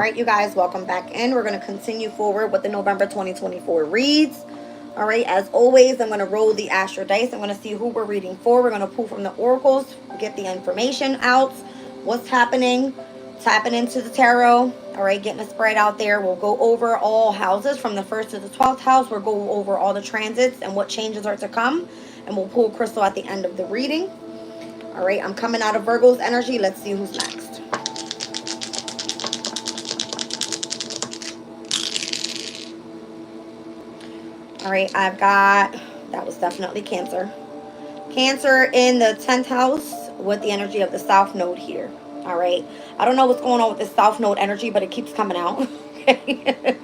right, you guys, welcome back in. We're going to continue forward with the November 2024 reads. All right, as always, I'm going to roll the Astro Dice. I'm going to see who we're reading for. We're going to pull from the oracles, get the information out, what's happening, tapping into the tarot. All right, getting a spread out there. We'll go over all houses from the 1st to the 12th house. We'll go over all the transits and what changes are to come. And we'll pull crystal at the end of the reading. All right, I'm coming out of Virgo's energy. Let's see who's next. All right, I've got, that was definitely Cancer. Cancer in the 10th house with the energy of the South Node here. All right. I don't know what's going on with the South Node energy, but it keeps coming out. Okay.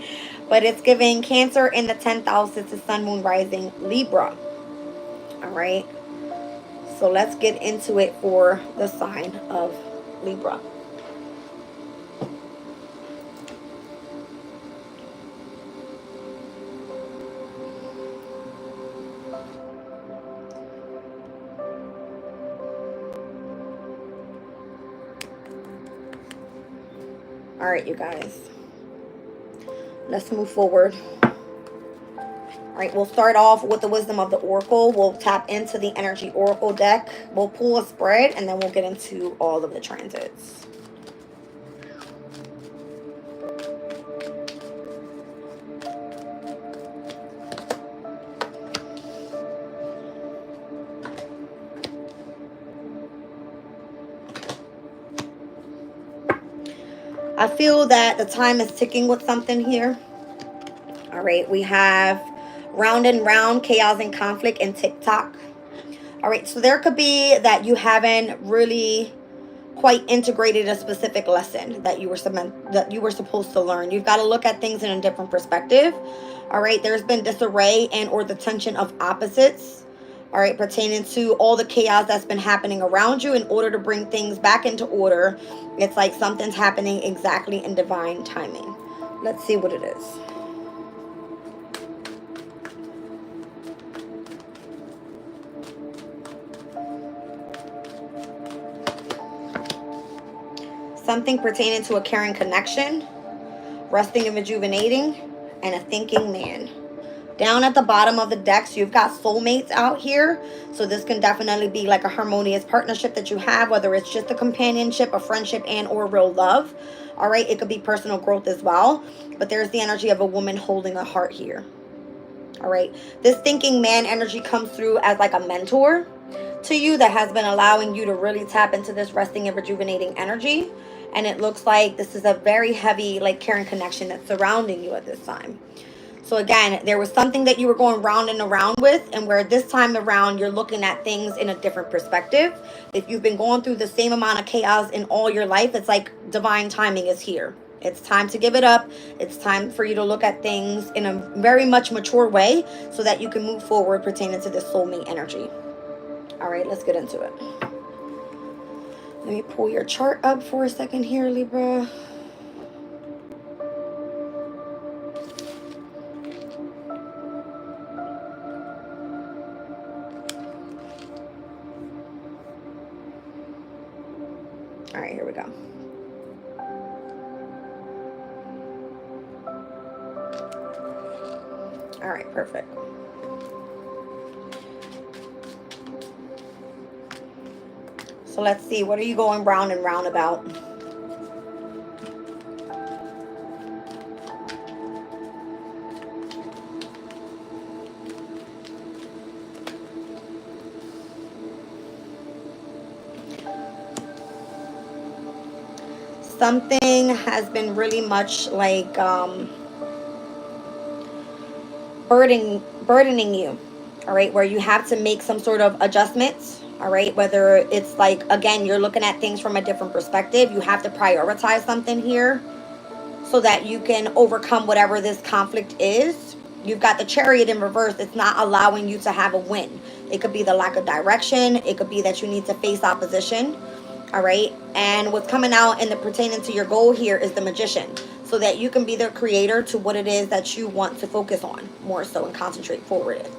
But it's giving Cancer in the 10th house. It's the Sun, Moon, Rising, Libra. All right. So let's get into it for the sign of Libra. All right, you guys. Let's move forward. All right, we'll start off with the wisdom of the oracle. We'll tap into the energy oracle deck. We'll pull a spread, and then we'll get into all of the transits. I feel that the time is ticking with something here. All right, we have round and round, chaos and conflict, and TikTok. All right, so there could be that you haven't really quite integrated a specific lesson that you were supposed to learn. You've got to look at things in a different perspective. All right, there's been disarray and or the tension of opposites. All right, pertaining to all the chaos that's been happening around you in order to bring things back into order. It's like something's happening exactly in divine timing. Let's see what it is. Something pertaining to a caring connection, resting and rejuvenating, and a thinking man. Down at the bottom of the decks, you've got soulmates out here. So this can definitely be like a harmonious partnership that you have, whether it's just a companionship, a friendship, and or real love. All right, it could be personal growth as well. But there's the energy of a woman holding a heart here. All right, this thinking man energy comes through as like a mentor to you that has been allowing you to really tap into this resting and rejuvenating energy. And it looks like this is a very heavy, like, caring connection that's surrounding you at this time. So again, there was something that you were going round and around with, and where this time around you're looking at things in a different perspective. If you've been going through the same amount of chaos in all your life, it's like divine timing is here. It's time to give it up. It's time for you to look at things in a very much mature way so that you can move forward pertaining to this soulmate energy. All right, let's get into it. Let me pull your chart up for a second here, Libra. All right, here we go. All right, perfect. So let's see, what are you going round and round about? Something has been really much like burdening you, all right, where you have to make some sort of adjustments, all right, whether it's like, again, you're looking at things from a different perspective. You have to prioritize something here so that you can overcome whatever this conflict is. You've got the Chariot in reverse. It's not allowing you to have a win. It could be the lack of direction. It could be that you need to face opposition. All right. And what's coming out and the pertaining to your goal here is the Magician, so that you can be the creator to what it is that you want to focus on more so and concentrate forward in.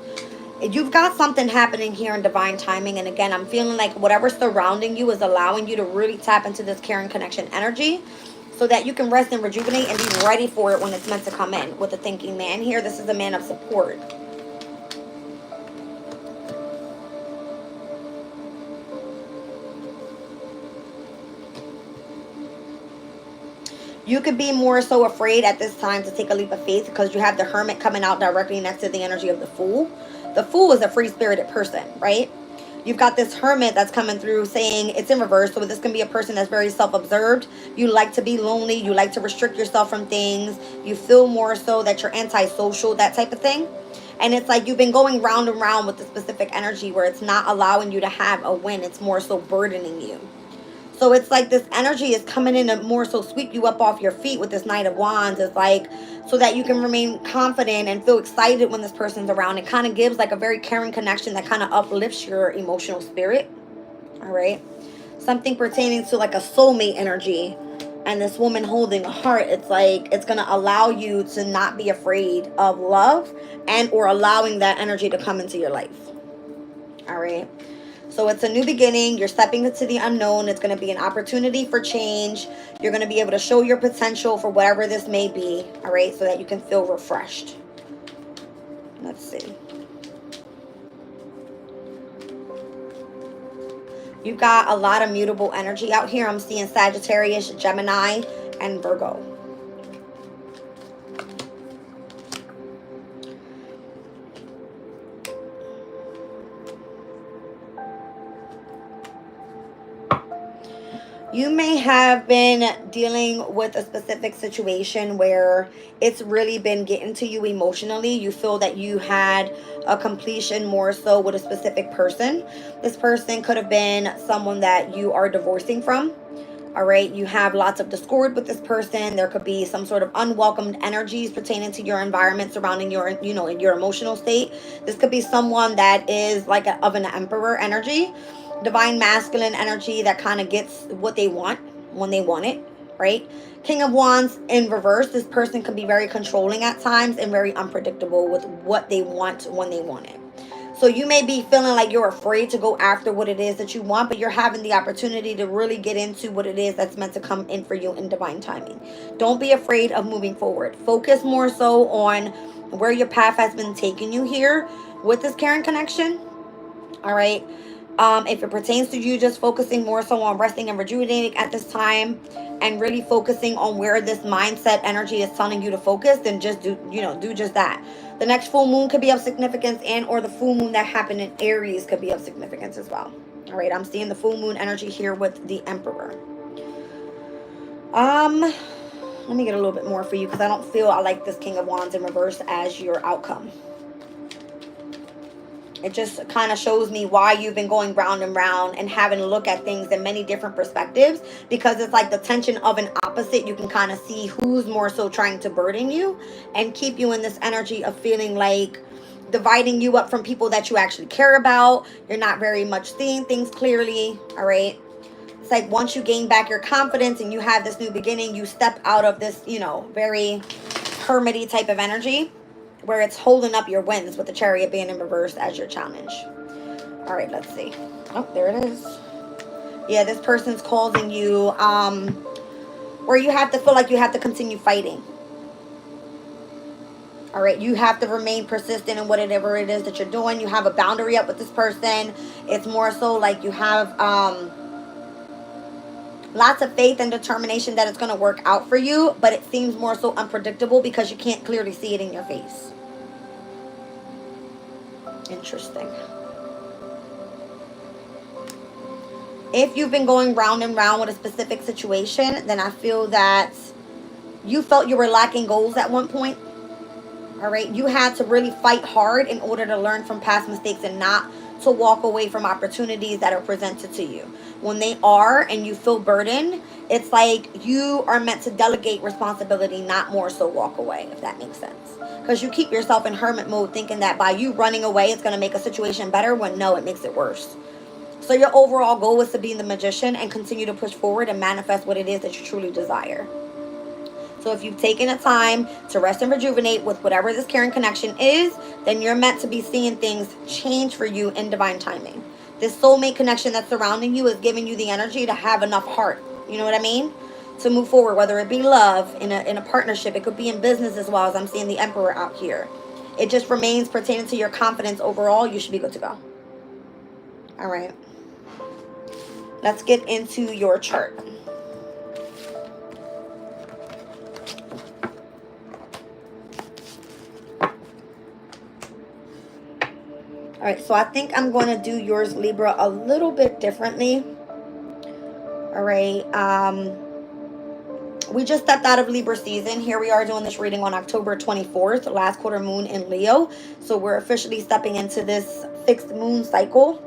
You've got something happening here in divine timing. And again, I'm feeling like whatever's surrounding you is allowing you to really tap into this caring connection energy so that you can rest and rejuvenate and be ready for it when it's meant to come in. With the thinking man here, this is a man of support. You could be more so afraid at this time to take a leap of faith because you have the hermit coming out directly next to the energy of the fool. The fool is a free-spirited person, right? You've got this hermit that's coming through saying it's in reverse. So this can be a person that's very self-observed. You like to be lonely. You like to restrict yourself from things. You feel more so that you're antisocial, that type of thing. And it's like you've been going round and round with the specific energy where it's not allowing you to have a win. It's more so burdening you. So it's like this energy is coming in to more so sweep you up off your feet with this Knight of Wands. It's like so that you can remain confident and feel excited when this person's around. It kind of gives like a very caring connection that kind of uplifts your emotional spirit. All right. Something pertaining to like a soulmate energy and this woman holding a heart. It's like it's going to allow you to not be afraid of love and or allowing that energy to come into your life. All right. So it's a new beginning. You're stepping into the unknown. It's going to be an opportunity for change. You're going to be able to show your potential for whatever this may be. All right. So that you can feel refreshed. Let's see. You've got a lot of mutable energy out here. I'm seeing Sagittarius, Gemini, and Virgo. You may have been dealing with a specific situation where it's really been getting to you emotionally. You feel that you had a completion more so with a specific person. This person could have been someone that you are divorcing from. All right, you have lots of discord with this person. There could be some sort of unwelcomed energies pertaining to your environment surrounding your, in your emotional state. This could be someone that is like of an emperor energy. Divine masculine energy that kind of gets what they want when they want it, right? King of Wands in reverse. This person can be very controlling at times and very unpredictable with what they want when they want it. So you may be feeling like you're afraid to go after what it is that you want, but you're having the opportunity to really get into what it is that's meant to come in for you in divine timing. Don't be afraid of moving forward. Focus more so on where your path has been taking you here with this caring connection. All right. If it pertains to you just focusing more so on resting and rejuvenating at this time and really focusing on where this mindset energy is telling you to focus, then just do just that. The next full moon could be of significance, and or the full moon that happened in Aries could be of significance as well. All right, I'm seeing the full moon energy here with the Emperor. Let me get a little bit more for you because I don't feel I like this King of Wands in reverse as your outcome. It just kind of shows me why you've been going round and round and having to look at things in many different perspectives, because it's like the tension of an opposite. You can kind of see who's more so trying to burden you and keep you in this energy of feeling like dividing you up from people that you actually care about. You're not very much seeing things clearly. All right. It's like once you gain back your confidence and you have this new beginning, you step out of this, very hermity type of energy, where it's holding up your wins with the Chariot being in reverse as your challenge. All right, let's see. Oh, there it is. Yeah, this person's causing you, where you have to feel like you have to continue fighting. All right, you have to remain persistent in whatever it is that you're doing. You have a boundary up with this person. It's more so like you have lots of faith and determination that it's going to work out for you, but it seems more so unpredictable because you can't clearly see it in your face. Interesting. If you've been going round and round with a specific situation, then I feel that you felt you were lacking goals at one point. All right. You had to really fight hard in order to learn from past mistakes and not to walk away from opportunities that are presented to you. When they are and you feel burdened, it's like you are meant to delegate responsibility, not more so walk away, if that makes sense. Because you keep yourself in hermit mode thinking that by you running away, it's going to make a situation better, when no, it makes it worse. So your overall goal is to be the magician and continue to push forward and manifest what it is that you truly desire. So if you've taken the time to rest and rejuvenate with whatever this caring connection is, then you're meant to be seeing things change for you in divine timing. This soulmate connection that's surrounding you is giving you the energy to have enough heart. You know what I mean? to move forward, whether it be love, in a partnership. It could be in business as well, as I'm seeing the Emperor out here. It just remains pertaining to your confidence overall. You should be good to go. All right. Let's get into your chart. All right, so I think I'm going to do yours, Libra, a little bit differently. All right. We just stepped out of Libra season. Here we are doing this reading on October 24th, last quarter moon in Leo. So we're officially stepping into this fixed moon cycle.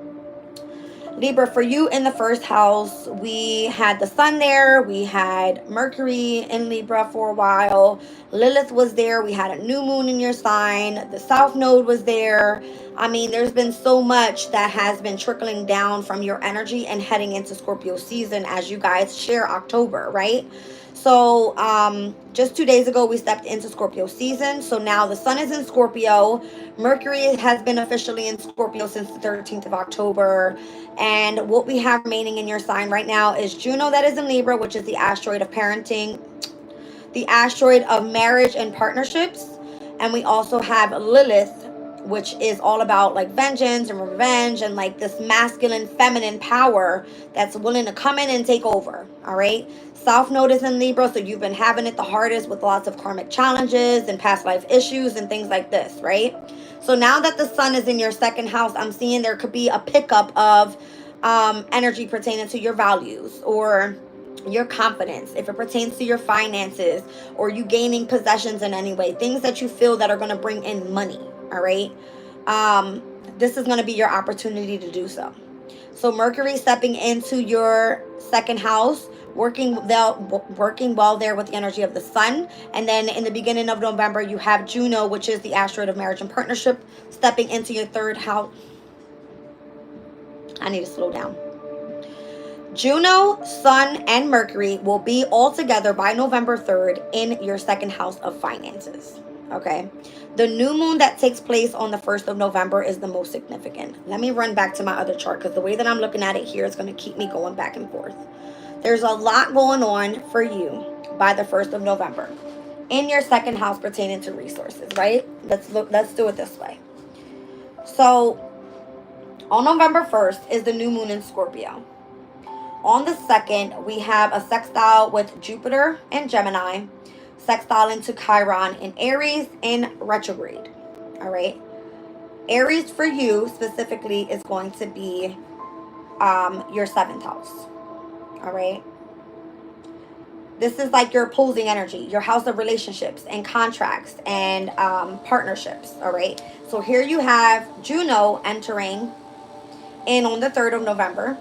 Libra, for you in the first house, we had the sun there. We had Mercury in Libra for a while. Lilith was there. We had a new moon in your sign. The South Node was there. I mean, there's been so much that has been trickling down from your energy and heading into Scorpio season as you guys share October, right? So just 2 days ago, we stepped into Scorpio season. So now the sun is in Scorpio. Mercury has been officially in Scorpio since the 13th of October. And what we have remaining in your sign right now is Juno, that is in Libra, which is the asteroid of parenting, the asteroid of marriage and partnerships. And we also have Lilith, which is all about like vengeance and revenge and like this masculine, feminine power that's willing to come in and take over. All right. South Node is in Libra, so you've been having it the hardest with lots of karmic challenges and past life issues and things like this, right? So now that the sun is in your second house, I'm seeing there could be a pickup of energy pertaining to your values or your confidence, if it pertains to your finances or you gaining possessions in any way, things that you feel that are going to bring in money. All right. This is going to be your opportunity to do so. So Mercury stepping into your second house, working well there with the energy of the sun. And then in the beginning of November, you have Juno, which is the asteroid of marriage and partnership, stepping into your third house. I need to slow down. Juno, Sun, and Mercury will be all together by November 3rd in your second house of finances. Okay. The new moon that takes place on the 1st of November is the most significant. Let me run back to my other chart because the way that I'm looking at it here is going to keep me going back and forth. There's a lot going on for you by the 1st of November in your second house pertaining to resources, right? Let's do it this way. So on November 1st is the new moon in Scorpio. On the 2nd, we have a sextile with Jupiter and Gemini, sextile into Chiron in Aries in retrograde. All right. Aries for you specifically is going to be your 7th house. All right. This is like your opposing energy, your house of relationships and contracts and partnerships. All right. So here you have Juno entering in on the 3rd of November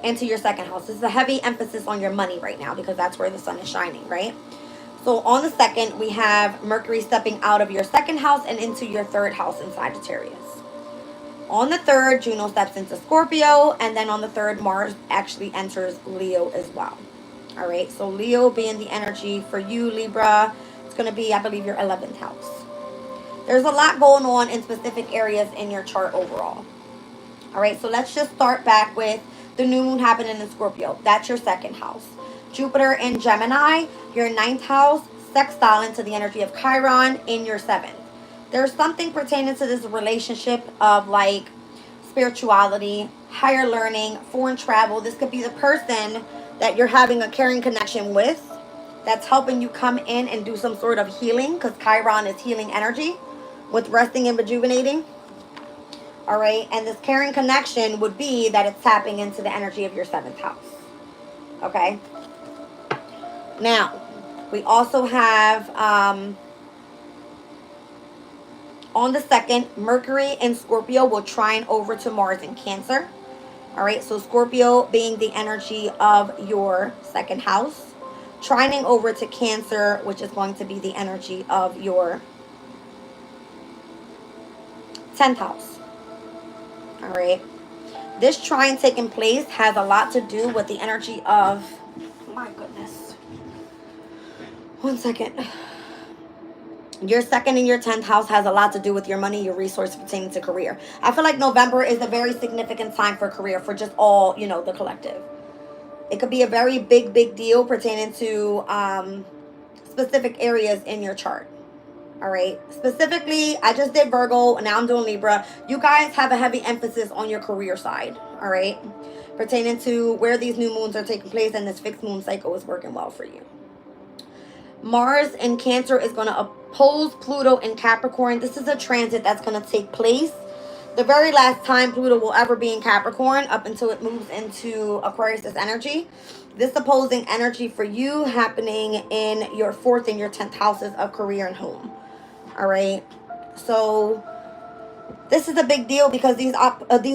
into your second house. This is a heavy emphasis on your money right now because that's where the sun is shining, right? So on the 2nd, we have Mercury stepping out of your second house and into your 3rd house in Sagittarius. On the 3rd, Juno steps into Scorpio, and then on the 3rd, Mars actually enters Leo as well. All right, so Leo being the energy for you, Libra, it's going to be, I believe, your 11th house. There's a lot going on in specific areas in your chart overall. All right, so let's just start back with the new moon happening in Scorpio. That's your second house. Jupiter in Gemini, your 9th house, sextile into the energy of Chiron in your 7th. There's something pertaining to this relationship of like spirituality, higher learning, foreign travel. This could be the person that you're having a caring connection with that's helping you come in and do some sort of healing, because Chiron is healing energy with resting and rejuvenating. All right, and this caring connection would be that it's tapping into the energy of your 7th house. Okay. Now, we also have, on the 2nd, Mercury in Scorpio will trine over to Mars in Cancer. All right, so Scorpio being the energy of your 2nd house, trining over to Cancer, which is going to be the energy of your 10th house. All right. This trine taking place has a lot to do with the energy of, my goodness. One second. Your 2nd and your 10th house has a lot to do with your money, your resources pertaining to career. I feel like November is a very significant time for career, for just all, the collective. It could be a very big deal pertaining to specific areas in your chart. All right. Specifically, I just did Virgo, and now I'm doing Libra. You guys have a heavy emphasis on your career side. All right. Pertaining to where these new moons are taking place, and this fixed moon cycle is working well for you. Mars in Cancer is going to oppose Pluto in Capricorn. This is a transit that's going to take place the very last time Pluto will ever be in Capricorn, up until it moves into Aquarius energy. This opposing energy for you happening in your 4th and your 10th houses of career and home. All right. So this is a big deal because these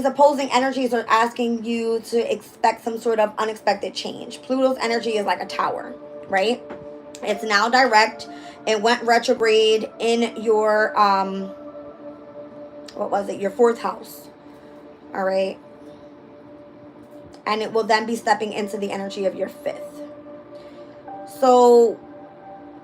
opposing energies are asking you to expect some sort of unexpected change. Pluto's energy is like a tower, right? It's now direct. It went retrograde in your what was it? Your 4th house. All right. And it will then be stepping into the energy of your 5th. So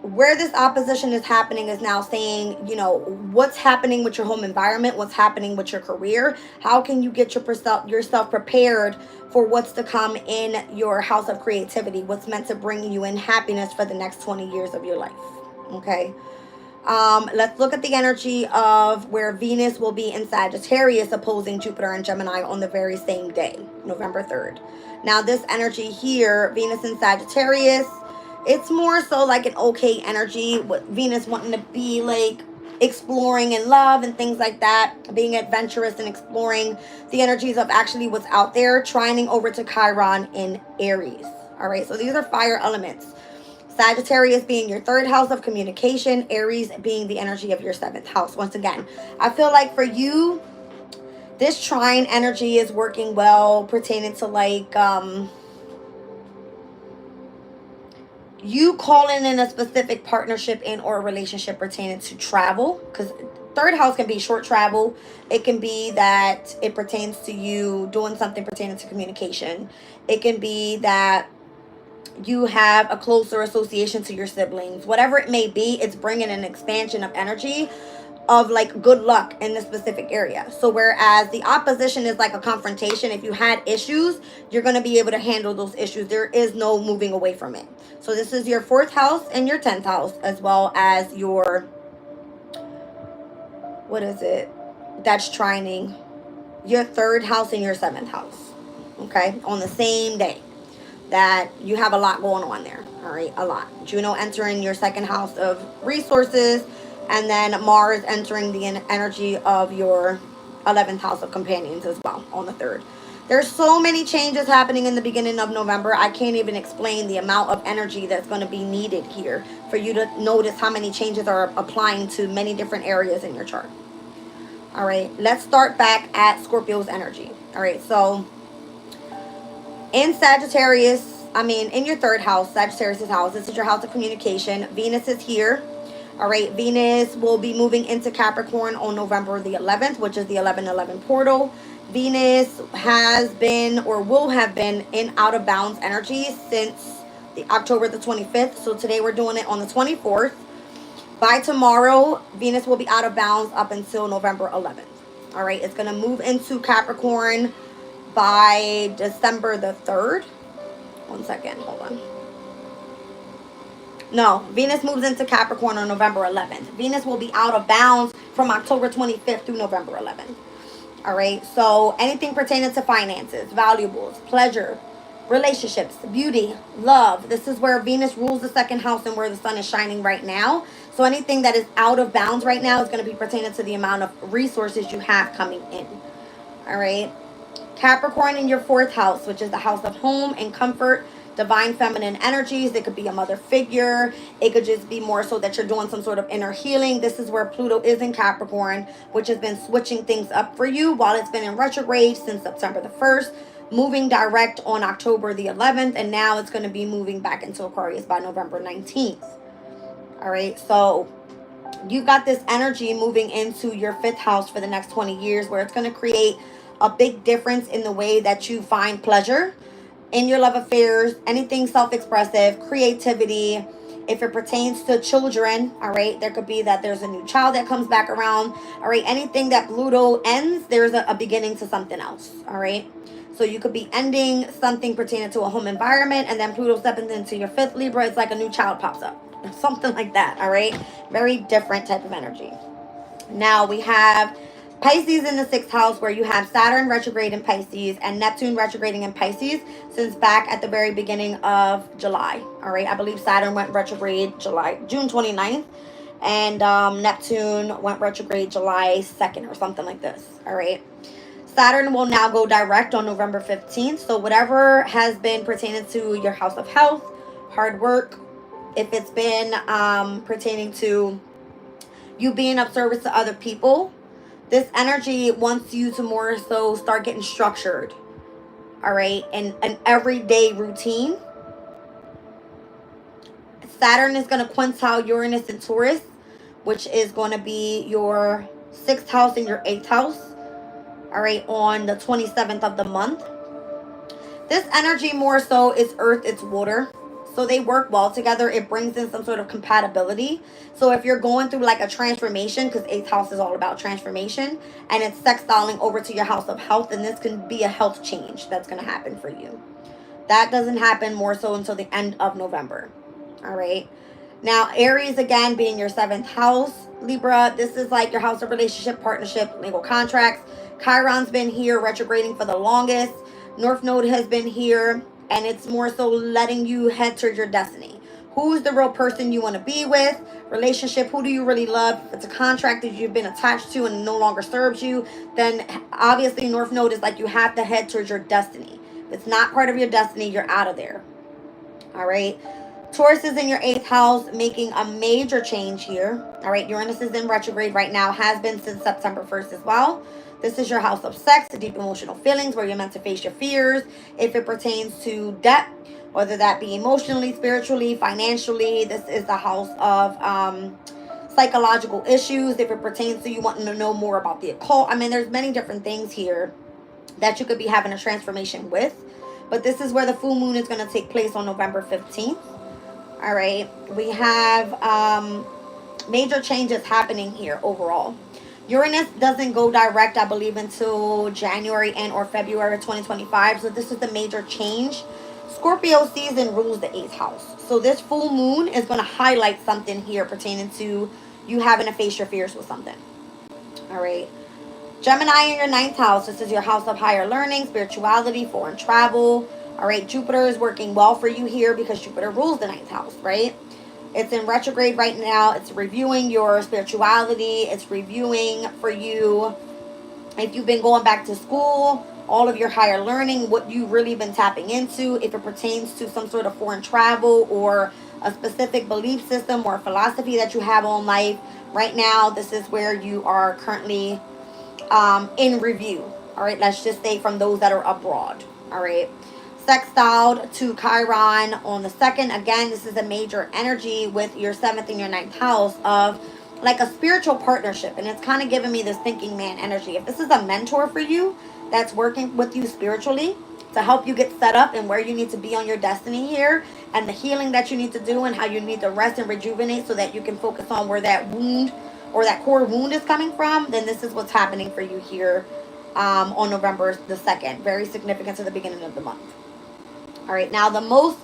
where this opposition is happening is now saying, you know, what's happening with your home environment, what's happening with your career, how can you get yourself prepared for what's to come in your house of creativity, what's meant to bring you in happiness for the next 20 years of your life. Okay. Let's look at the energy of where Venus will be in Sagittarius opposing Jupiter and Gemini on the very same day, November 3rd. Now this energy here, Venus in Sagittarius, it's more so like an okay energy with Venus wanting to be like exploring in love and things like that, being adventurous and exploring the energies of actually what's out there, trining over to Chiron in Aries. All right, so these are fire elements. Sagittarius being your 3rd house of communication, Aries being the energy of your 7th house. Once again, I feel like for you, this trine energy is working well pertaining to like you calling in a specific partnership in or relationship pertaining to travel, because 3rd house can be short travel. It can be that it pertains to you doing something pertaining to communication. It can be that you have a closer association to your siblings. Whatever it may be, it's bringing an expansion of energy of like good luck in this specific area. So whereas the opposition is like a confrontation, if you had issues, you're going to be able to handle those issues. There is no moving away from it. So this is your 4th house and your 10th house, as well as your, what is it? That's trining your 3rd house and your 7th house. Okay, on the same day. That you have a lot going on there. All right, a lot. Juno entering your 2nd house of resources, and then Mars entering the energy of your 11th house of companions as well on the 3rd. There's so many changes happening in the beginning of November. I can't even explain the amount of energy that's going to be needed here for you to notice how many changes are applying to many different areas in your chart. All right, let's start back at Scorpio's energy. All right, so in Sagittarius, in your 3rd house, Sagittarius' house, this is your house of communication. Venus is here. All right, Venus will be moving into Capricorn on November the 11th, which is the 11/11 portal. Venus has been or will have been in out of bounds energy since the October the 25th. So today we're doing it on the 24th. By tomorrow, Venus will be out of bounds up until November 11th. All right, it's going to move into Capricorn by December the 3rd. One second, hold on. No, Venus moves into Capricorn on November 11th. Venus will be out of bounds from October 25th through November 11th. All right, so anything pertaining to finances, valuables, pleasure, relationships, beauty, love. This is where Venus rules the 2nd house and where the sun is shining right now. So anything that is out of bounds right now is going to be pertaining to the amount of resources you have coming in. All right. Capricorn in your 4th house, which is the house of home and comfort, divine feminine energies. It could be a mother figure. It could just be more so that you're doing some sort of inner healing. This is where Pluto is in Capricorn, which has been switching things up for you while it's been in retrograde since September the 1st, moving direct on October the 11th, and now it's going to be moving back into Aquarius by November 19th. All right, so you've got this energy moving into your 5th house for the next 20 years where it's going to create a big difference in the way that you find pleasure in your love affairs, anything self-expressive, creativity. If it pertains to children, all right, there could be that there's a new child that comes back around. All right, anything that Pluto ends, there's a beginning to something else. All right, So you could be ending something pertaining to a home environment, and then Pluto stepping into your 5th Libra. It's like a new child pops up. Something like that, all right? Very different type of energy. Now we have Pisces in the 6th house, where you have Saturn retrograde in Pisces and Neptune retrograding in Pisces since back at the very beginning of July. All right, I believe Saturn went retrograde June 29th, and Neptune went retrograde July 2nd or something like this. All right. Saturn will now go direct on November 15th. So whatever has been pertaining to your house of health, hard work, if it's been pertaining to you being of service to other people, this energy wants you to more so start getting structured, all right, and an everyday routine. Saturn is going to quintile Uranus and Taurus, which is going to be your 6th house and your 8th house, all right, on the 27th of the month. This energy more so is earth, it's water. So they work well together. It brings in some sort of compatibility. So if you're going through like a transformation, because 8th house is all about transformation, and it's sextiling over to your house of health, and this can be a health change that's going to happen for you. That doesn't happen more so until the end of November. All right. Now, Aries, again, being your 7th house, Libra, this is like your house of relationship, partnership, legal contracts. Chiron's been here retrograding for the longest. North Node has been here, and it's more so letting you head towards your destiny. Who's the real person you want to be with? Relationship, who do you really love? If it's a contract that you've been attached to and no longer serves you, then obviously North Node is like you have to head towards your destiny. If it's not part of your destiny, you're out of there. All right. Taurus is in your 8th house, making a major change here. All right. Uranus is in retrograde right now, has been since September 1st as well. This is your house of sex, deep emotional feelings, where you're meant to face your fears. If it pertains to debt, whether that be emotionally, spiritually, financially, this is the house of psychological issues. If it pertains to you wanting to know more about the occult, I mean, there's many different things here that you could be having a transformation with. But this is where the full moon is going to take place on November 15th. All right. We have major changes happening here overall. Uranus doesn't go direct, I believe, until January and or February 2025. So this is the major change. Scorpio season rules the 8th house. So this full moon is going to highlight something here pertaining to you having to face your fears with something. All right. Gemini in your 9th house. This is your house of higher learning, spirituality, foreign travel. All right. Jupiter is working well for you here because Jupiter rules the 9th house, right? It's in retrograde right now. It's reviewing your spirituality. It's reviewing for you if you've been going back to school, all of your higher learning, what you've really been tapping into. If it pertains to some sort of foreign travel or a specific belief system or philosophy that you have on life, right now, this is where you are currently in review. All right, let's just say from those that are abroad. All right. Sextiled to Chiron on the 2nd. Again, this is a major energy with your 7th and your 9th house of like a spiritual partnership. And it's kind of giving me this thinking man energy. If this is a mentor for you that's working with you spiritually to help you get set up and where you need to be on your destiny here, and the healing that you need to do and how you need to rest and rejuvenate so that you can focus on where that wound or that core wound is coming from, then this is what's happening for you here on November the 2nd. Very significant to the beginning of the month. All right, now the most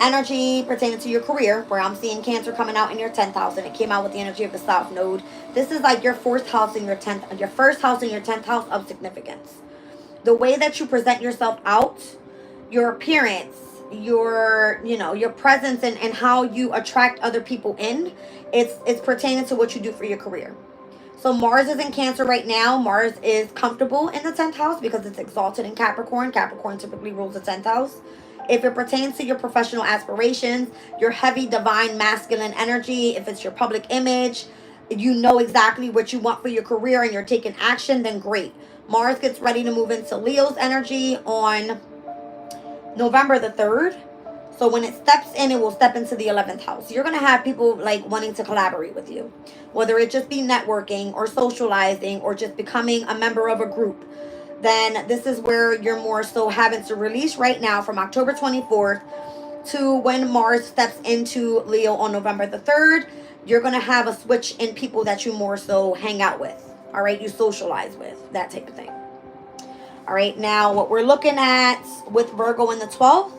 energy pertaining to your career, where I'm seeing Cancer coming out in your 10th house, and it came out with the energy of the South Node. This is like your 4th house and your 10th, your 1st house and your 10th house of significance. The way that you present yourself out, your appearance, your presence, and how you attract other people in, it's pertaining to what you do for your career. So Mars is in Cancer right now. Mars is comfortable in the 10th house because it's exalted in Capricorn. Capricorn typically rules the 10th house. If it pertains to your professional aspirations, your heavy divine masculine energy, if it's your public image, you know exactly what you want for your career and you're taking action, then great. Mars gets ready to move into Leo's energy on November the 3rd. So when it steps in, it will step into the 11th house. You're going to have people like wanting to collaborate with you, whether it just be networking or socializing or just becoming a member of a group. Then this is where you're more so having to release right now from October 24th to when Mars steps into Leo on November the 3rd. You're going to have a switch in people that you more so hang out with. All right. You socialize with, that type of thing. All right, now what we're looking at with Virgo in the 12th,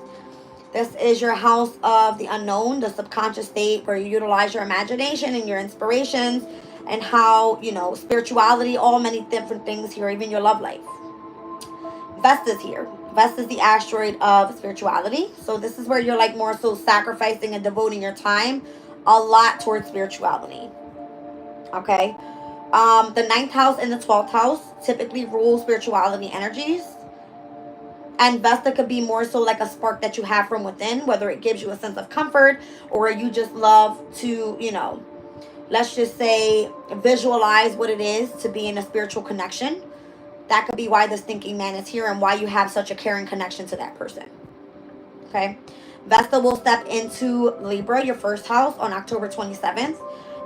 this is your house of the unknown, the subconscious state where you utilize your imagination and your inspirations and how, you know, spirituality, all many different things here, even your love life. Vesta's here. Vesta is the asteroid of spirituality. So this is where you're like more so sacrificing and devoting your time a lot towards spirituality. Okay. The 9th house and the 12th house typically rule spirituality energies. And Vesta could be more so like a spark that you have from within, whether it gives you a sense of comfort or you just love to, you know, let's just say visualize what it is to be in a spiritual connection. That could be why this thinking man is here and why you have such a caring connection to that person. Okay. Vesta will step into Libra, your first house, on October 27th.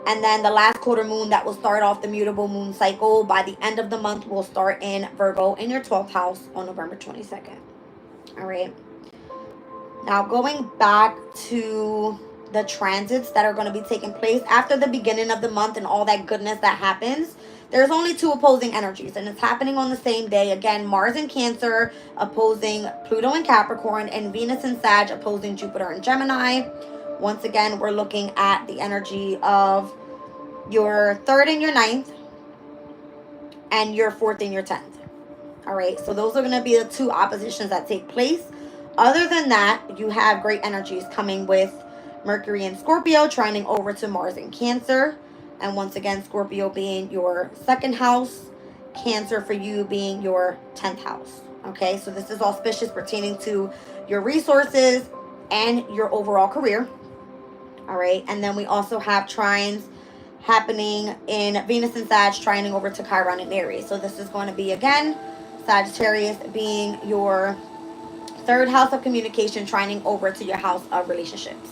And then the last quarter moon that will start off the mutable moon cycle by the end of the month will start in Virgo in your 12th house on November 22nd. All right. Now going back to the transits that are going to be taking place after the beginning of the month and all that goodness that happens, there's only two opposing energies and it's happening on the same day. Again, Mars in Cancer opposing Pluto in Capricorn and Venus in Sag opposing Jupiter in Gemini. Once again, we're looking at the energy of your 3rd and your 9th and your 4th and your 10th. All right, so those are going to be the two oppositions that take place. Other than that, you have great energies coming with Mercury in Scorpio, trining over to Mars in Cancer. And once again, Scorpio being your 2nd house, Cancer for you being your 10th house. Okay, so this is auspicious pertaining to your resources and your overall career. All right, and then we also have trines happening in Venus and Sag, trining over to Chiron and Aries. So this is going to be, again, Sagittarius being your 3rd house of communication, trining over to your house of relationships.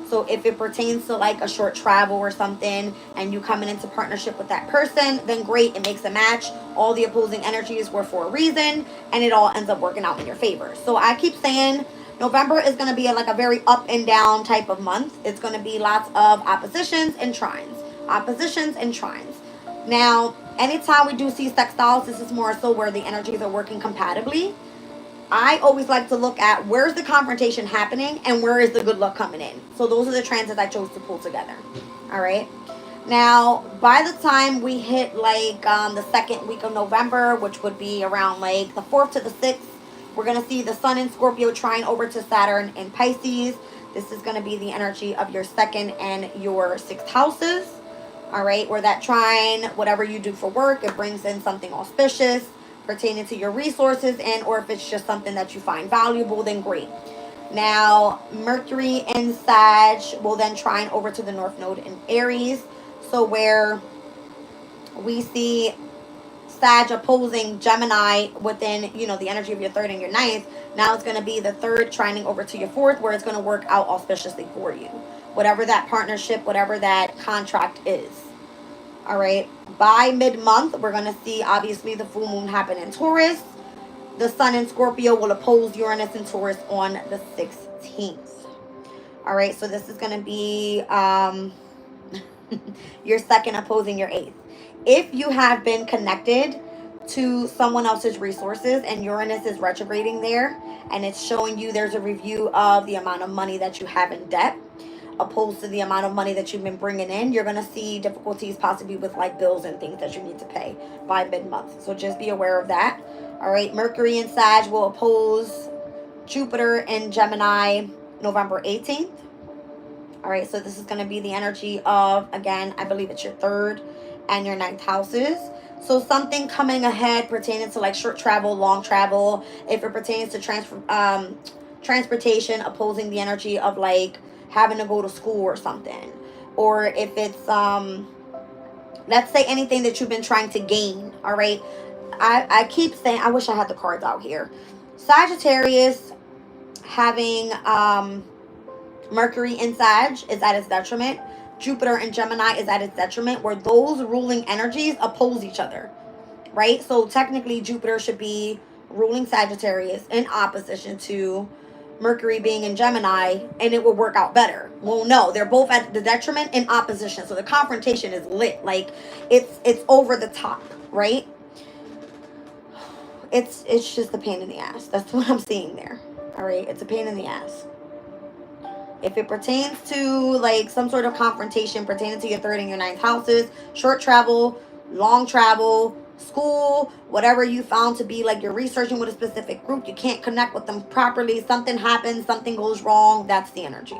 So if it pertains to like a short travel or something and you coming into partnership with that person, then great, it makes a match. All the opposing energies were for a reason and it all ends up working out in your favor. So I keep saying November is going to be like a very up and down type of month. It's going to be lots of oppositions and trines. Oppositions and trines. Now, anytime we do see sextiles, this is more so where the energies are working compatibly. I always like to look at where's the confrontation happening and where is the good luck coming in. So those are the transits I chose to pull together. All right. Now, by the time we hit like the 2nd week of November, which would be around like the 4th to the 6th, we're going to see the Sun in Scorpio trine over to Saturn in Pisces. This is going to be the energy of your 2nd and your 6th houses. All right. Where that trine, whatever you do for work, it brings in something auspicious pertaining to your resources, and or if it's just something that you find valuable, then great. Now, Mercury in Sag will then trine over to the North Node in Aries. So where we see Sag opposing Gemini within, you know, the energy of your 3rd and your 9th, now it's going to be the 3rd trining over to your 4th, where it's going to work out auspiciously for you. Whatever that partnership, whatever that contract is. All right. By mid-month, we're going to see, obviously, the full moon happen in Taurus. The Sun in Scorpio will oppose Uranus in Taurus on the 16th. All right. So this is going to be your 2nd opposing your 8th. If you have been connected to someone else's resources and Uranus is retrograding there and it's showing you there's a review of the amount of money that you have in debt, opposed to the amount of money that you've been bringing in, you're going to see difficulties possibly with like bills and things that you need to pay by mid-month. So just be aware of that. All right. Mercury in Sag will oppose Jupiter in Gemini November 18th. All right. So this is going to be the energy of, again, I believe it's your 3rd and your 9th houses. So something coming ahead pertaining to like short travel, long travel. If it pertains to transportation, opposing the energy of like having to go to school or something, or if it's let's say anything that you've been trying to gain. All right, I keep saying, I wish I had the cards out here. Sagittarius having Mercury in Sag is at its detriment. Jupiter in Gemini is at its detriment, where those ruling energies oppose each other, right? So technically Jupiter should be ruling Sagittarius in opposition to Mercury being in Gemini, and it will work out better. Well, no, they're both at the detriment in opposition. So the confrontation is lit. Like it's over the top, right? it's just a pain in the ass. That's what I'm seeing there. All right, it's a pain in the ass. If it pertains to like some sort of confrontation pertaining to your third and your ninth houses, short travel, long travel, school, whatever you found to be like you're researching with a specific group, you can't connect with them properly, something happens, something goes wrong, that's the energy.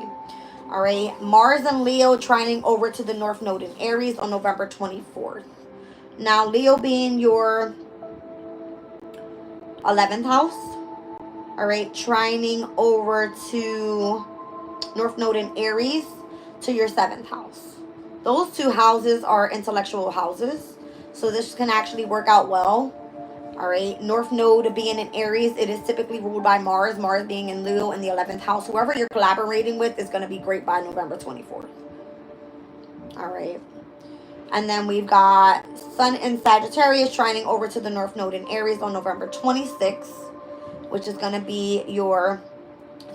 All right, Mars and Leo trining over to the North Node in Aries on November 24th. Now, Leo being your 11th house, all right, trining over to North Node in Aries to your 7th house. Those two houses are intellectual houses, so this can actually work out well. All right, North Node being in Aries, it is typically ruled by Mars. Mars being in Leo in the 11th house. Whoever you're collaborating with is going to be great by November 24th. All right. And then we've got Sun in Sagittarius trining over to the North Node in Aries on November 26th, which is going to be your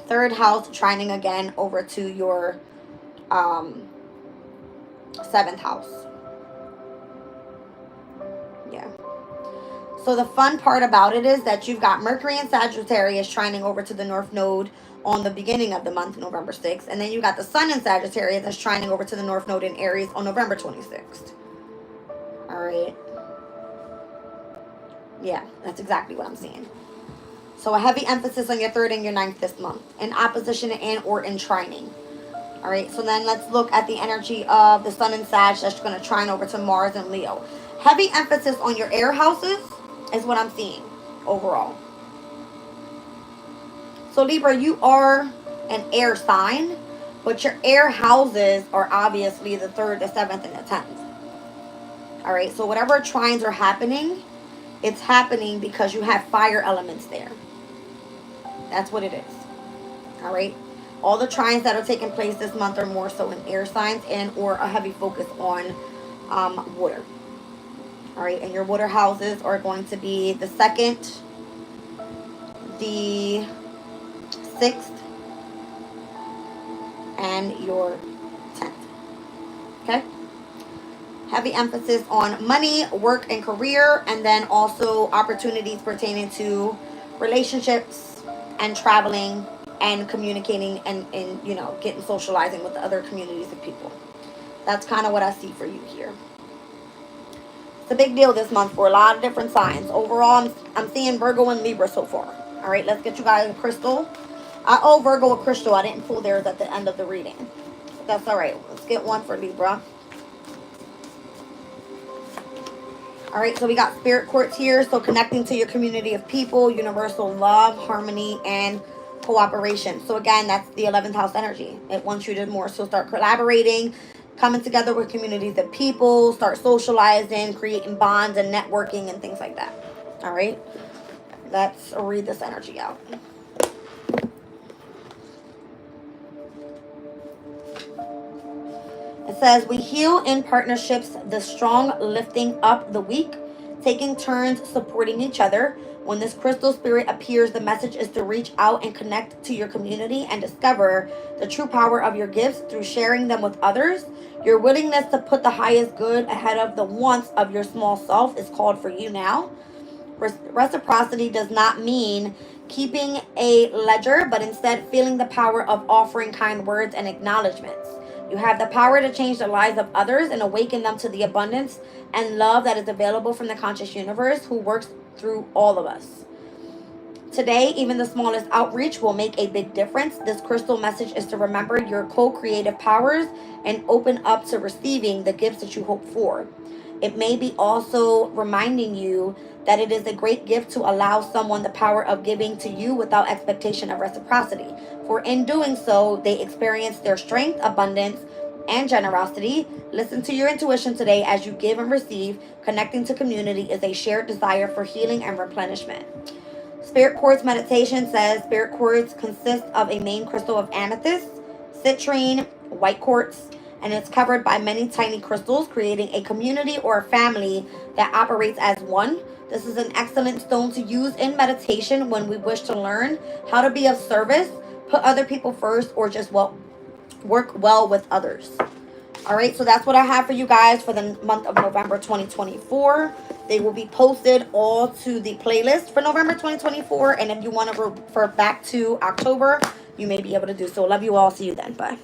3rd house, trining again over to your 7th house. Yeah. So the fun part about it is that you've got Mercury in Sagittarius trining over to the North Node on the beginning of the month, November 6th. And then you got the Sun in Sagittarius that's trining over to the North Node in Aries on November 26th. All right. Yeah, that's exactly what I'm seeing. So a heavy emphasis on your 3rd and your 9th this month, in opposition and or in trining. All right, so then let's look at the energy of the Sun in Sag that's going to trine over to Mars and Leo. Heavy emphasis on your air houses is what I'm seeing overall. So Libra, you are an air sign, but your air houses are obviously the 3rd, the 7th, and the 10th. All right, so whatever trines are happening, it's happening because you have fire elements there. That's what it is. All right. All the trines that are taking place this month are more so in air signs and or a heavy focus on water. All right. And your water houses are going to be the 2nd, the 6th, and your 10th. Okay. Heavy emphasis on money, work, and career, and then also opportunities pertaining to relationships and traveling and communicating and you know, getting socializing with the other communities of people. That's kind of what I see for you here. It's a big deal this month for a lot of different signs. Overall, I'm seeing Virgo and Libra so far. All right, let's get you guys a crystal. I owe Virgo a crystal. I didn't pull theirs at the end of the reading. But that's all right. Let's get one for Libra. All right, so we got spirit quartz here. So connecting to your community of people, universal love, harmony, and cooperation. So again, that's the 11th house energy. It wants you to more so start collaborating, coming together with communities of people, start socializing, creating bonds and networking and things like that. All right, let's read this energy out. It says, we heal in partnerships, the strong lifting up the weak, taking turns supporting each other. When this crystal spirit appears, the message is to reach out and connect to your community and discover the true power of your gifts through sharing them with others. Your willingness to put the highest good ahead of the wants of your small self is called for you now. Reciprocity does not mean keeping a ledger, but instead feeling the power of offering kind words and acknowledgments. You have the power to change the lives of others and awaken them to the abundance and love that is available from the conscious universe who works through all of us. Today, even the smallest outreach will make a big difference. This crystal message is to remember your co-creative powers and open up to receiving the gifts that you hope for. It may be also reminding you that it is a great gift to allow someone the power of giving to you without expectation of reciprocity. For in doing so, they experience their strength, abundance, and generosity. Listen to your intuition today as you give and receive. Connecting to community is a shared desire for healing and replenishment. Spirit Quartz meditation says Spirit Quartz consists of a main crystal of amethyst, citrine, white quartz, and it's covered by many tiny crystals, creating a community or a family that operates as one. This is an excellent stone to use in meditation when we wish to learn how to be of service, put other people first, or just work well with others. All right, so that's what I have for you guys for the month of November 2024. They will be posted all to the playlist for November 2024. And if you want to refer back to October, you may be able to do so. Love you all. See you then. Bye.